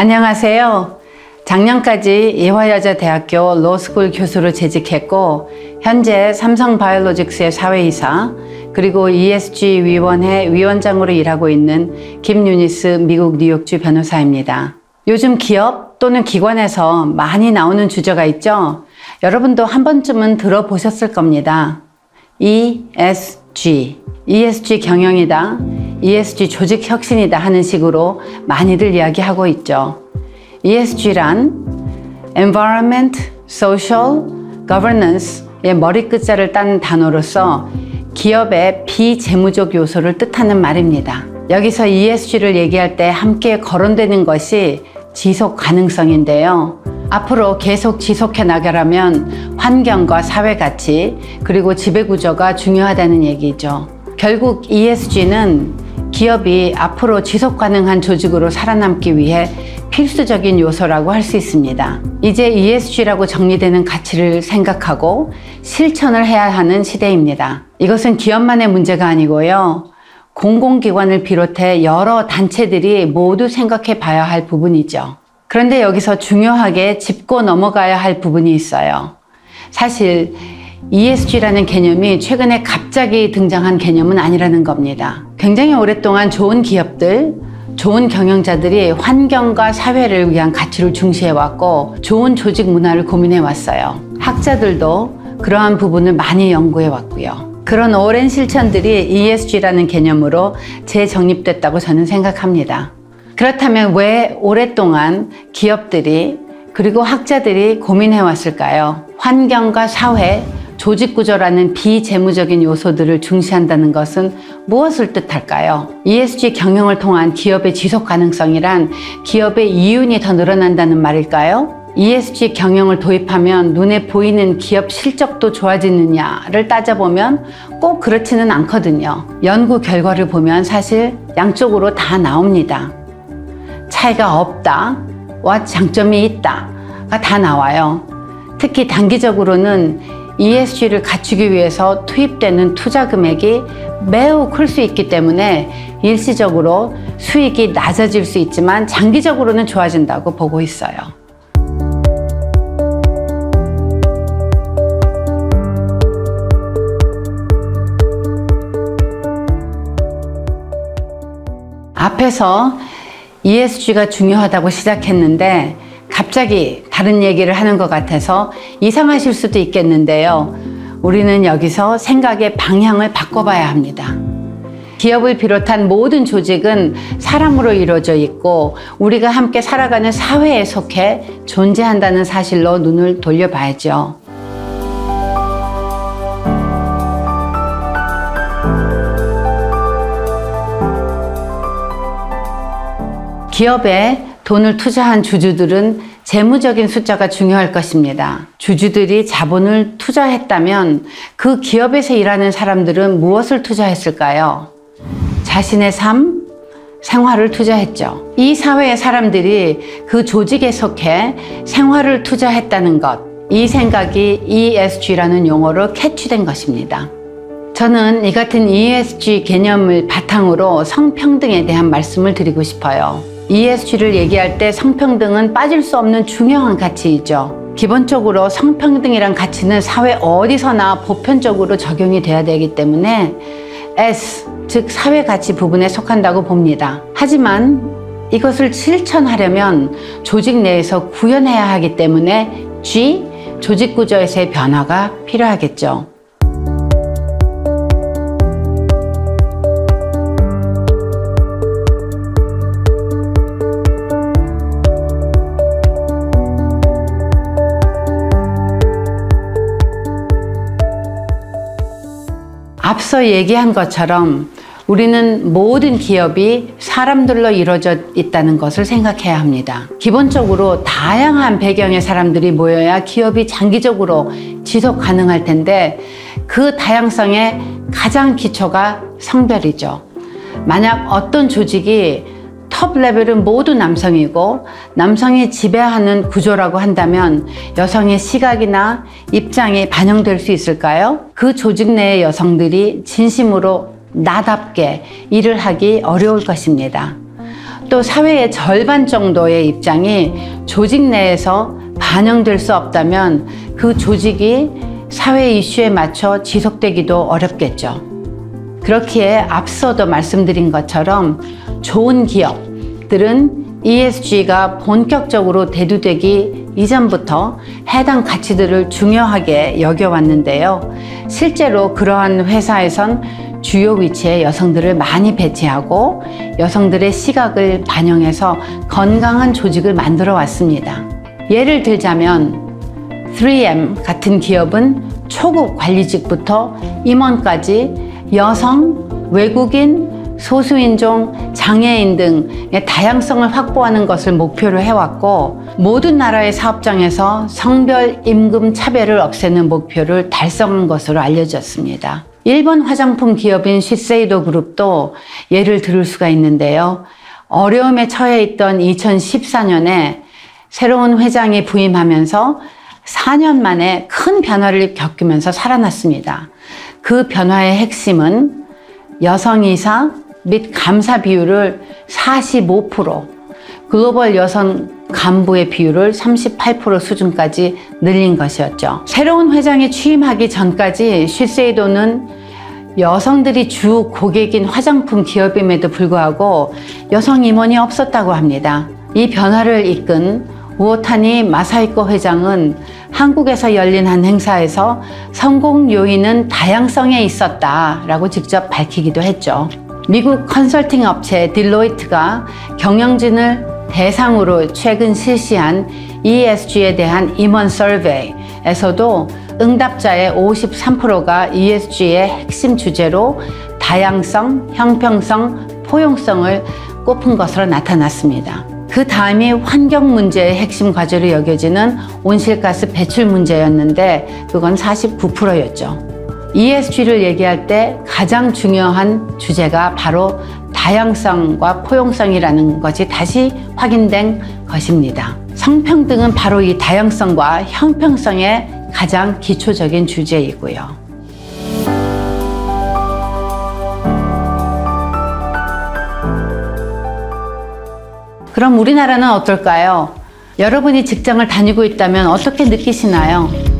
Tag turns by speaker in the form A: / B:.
A: 안녕하세요. 작년까지 이화여자대학교 로스쿨 교수로 재직했고 현재 삼성바이오로직스의 사회이사 그리고 ESG 위원회 위원장으로 일하고 있는 김유니스 미국 뉴욕주 변호사입니다. 요즘 기업 또는 기관에서 많이 나오는 주제가 있죠. 여러분도 한 번쯤은 들어보셨을 겁니다. ESG 경영이다, ESG 조직 혁신이다 하는 식으로 많이들 이야기하고 있죠. ESG란 Environment, Social, Governance의 머리끝자를 딴 단어로서 기업의 비재무적 요소를 뜻하는 말입니다. 여기서 ESG를 얘기할 때 함께 거론되는 것이 지속 가능성인데요. 앞으로 계속 지속해 나가려면 환경과 사회 가치 그리고 지배구조가 중요하다는 얘기죠. 결국 ESG는 기업이 앞으로 지속 가능한 조직으로 살아남기 위해 필수적인 요소라고 할 수 있습니다. 이제 ESG라고 정리되는 가치를 생각하고 실천을 해야 하는 시대입니다. 이것은 기업만의 문제가 아니고요. 공공기관을 비롯해 여러 단체들이 모두 생각해 봐야 할 부분이죠. 그런데 여기서 중요하게 짚고 넘어가야 할 부분이 있어요. 사실 ESG라는 개념이 최근에 갑자기 등장한 개념은 아니라는 겁니다. 굉장히 오랫동안 좋은 기업들, 좋은 경영자들이 환경과 사회를 위한 가치를 중시해왔고 좋은 조직 문화를 고민해왔어요. 학자들도 그러한 부분을 많이 연구해왔고요. 그런 오랜 실천들이 ESG라는 개념으로 재정립됐다고 저는 생각합니다. 그렇다면 왜 오랫동안 기업들이 그리고 학자들이 고민해왔을까요? 환경과 사회, 조직구조라는 비재무적인 요소들을 중시한다는 것은 무엇을 뜻할까요? ESG 경영을 통한 기업의 지속 가능성이란 기업의 이윤이 더 늘어난다는 말일까요? ESG 경영을 도입하면 눈에 보이는 기업 실적도 좋아지느냐를 따져보면 꼭 그렇지는 않거든요. 연구 결과를 보면 사실 양쪽으로 다 나옵니다. 차이가 없다와 장점이 있다가 다 나와요. 특히 단기적으로는 ESG를 갖추기 위해서 투입되는 투자 금액이 매우 클 수 있기 때문에 일시적으로 수익이 낮아질 수 있지만 장기적으로는 좋아진다고 보고 있어요. 앞에서 ESG가 중요하다고 시작했는데 갑자기 다른 얘기를 하는 것 같아서 이상하실 수도 있겠는데요. 우리는 여기서 생각의 방향을 바꿔봐야 합니다. 기업을 비롯한 모든 조직은 사람으로 이루어져 있고 우리가 함께 살아가는 사회에 속해 존재한다는 사실로 눈을 돌려봐야죠. 기업에 돈을 투자한 주주들은 재무적인 숫자가 중요할 것입니다. 주주들이 자본을 투자했다면 그 기업에서 일하는 사람들은 무엇을 투자했을까요? 자신의 삶, 생활을 투자했죠. 이 사회의 사람들이 그 조직에 속해 생활을 투자했다는 것, 이 생각이 ESG라는 용어로 캐치된 것입니다. 저는 이 같은 ESG 개념을 바탕으로 성평등에 대한 말씀을 드리고 싶어요. ESG를 얘기할 때 성평등은 빠질 수 없는 중요한 가치이죠. 기본적으로 성평등이란 가치는 사회 어디서나 보편적으로 적용이 돼야 되기 때문에 S, 즉 사회가치 부분에 속한다고 봅니다. 하지만 이것을 실천하려면 조직 내에서 구현해야 하기 때문에 G, 조직구조에서의 변화가 필요하겠죠. 앞서 얘기한 것처럼 우리는 모든 기업이 사람들로 이루어져 있다는 것을 생각해야 합니다. 기본적으로 다양한 배경의 사람들이 모여야 기업이 장기적으로 지속 가능할 텐데 그 다양성의 가장 기초가 성별이죠. 만약 어떤 조직이 톱 레벨은 모두 남성이고 남성이 지배하는 구조라고 한다면 여성의 시각이나 입장이 반영될 수 있을까요? 그 조직 내의 여성들이 진심으로 나답게 일을 하기 어려울 것입니다. 또 사회의 절반 정도의 입장이 조직 내에서 반영될 수 없다면 그 조직이 사회 이슈에 맞춰 지속되기도 어렵겠죠. 그렇기에 앞서도 말씀드린 것처럼 좋은 기업들은 ESG가 본격적으로 대두되기 이전부터 해당 가치들을 중요하게 여겨왔는데요. 실제로 그러한 회사에선 주요 위치에 여성들을 많이 배치하고 여성들의 시각을 반영해서 건강한 조직을 만들어 왔습니다. 예를 들자면 3M 같은 기업은 초급 관리직부터 임원까지 여성, 외국인, 소수인종, 장애인 등의 다양성을 확보하는 것을 목표로 해왔고 모든 나라의 사업장에서 성별 임금 차별을 없애는 목표를 달성한 것으로 알려졌습니다. 일본 화장품 기업인 시세이도 그룹도 예를 들을 수가 있는데요. 어려움에 처해 있던 2014년에 새로운 회장이 부임하면서 4년 만에 큰 변화를 겪으면서 살아났습니다. 그 변화의 핵심은 여성 이사 및 감사 비율을 45%, 글로벌 여성 간부의 비율을 38% 수준까지 늘린 것이었죠. 새로운 회장이 취임하기 전까지 시세이도는 여성들이 주 고객인 화장품 기업임에도 불구하고 여성 임원이 없었다고 합니다. 이 변화를 이끈 우오타니 마사히코 회장은 한국에서 열린 한 행사에서 성공 요인은 다양성에 있었다라고 직접 밝히기도 했죠. 미국 컨설팅 업체 딜로이트가 경영진을 대상으로 최근 실시한 ESG에 대한 임원 서베이에서도 응답자의 53%가 ESG의 핵심 주제로 다양성, 형평성, 포용성을 꼽은 것으로 나타났습니다. 그 다음이 환경 문제의 핵심 과제로 여겨지는 온실가스 배출 문제였는데 그건 49%였죠. ESG를 얘기할 때 가장 중요한 주제가 바로 다양성과 포용성이라는 것이 다시 확인된 것입니다. 성평등은 바로 이 다양성과 형평성의 가장 기초적인 주제이고요. 그럼 우리나라는 어떨까요? 여러분이 직장을 다니고 있다면 어떻게 느끼시나요?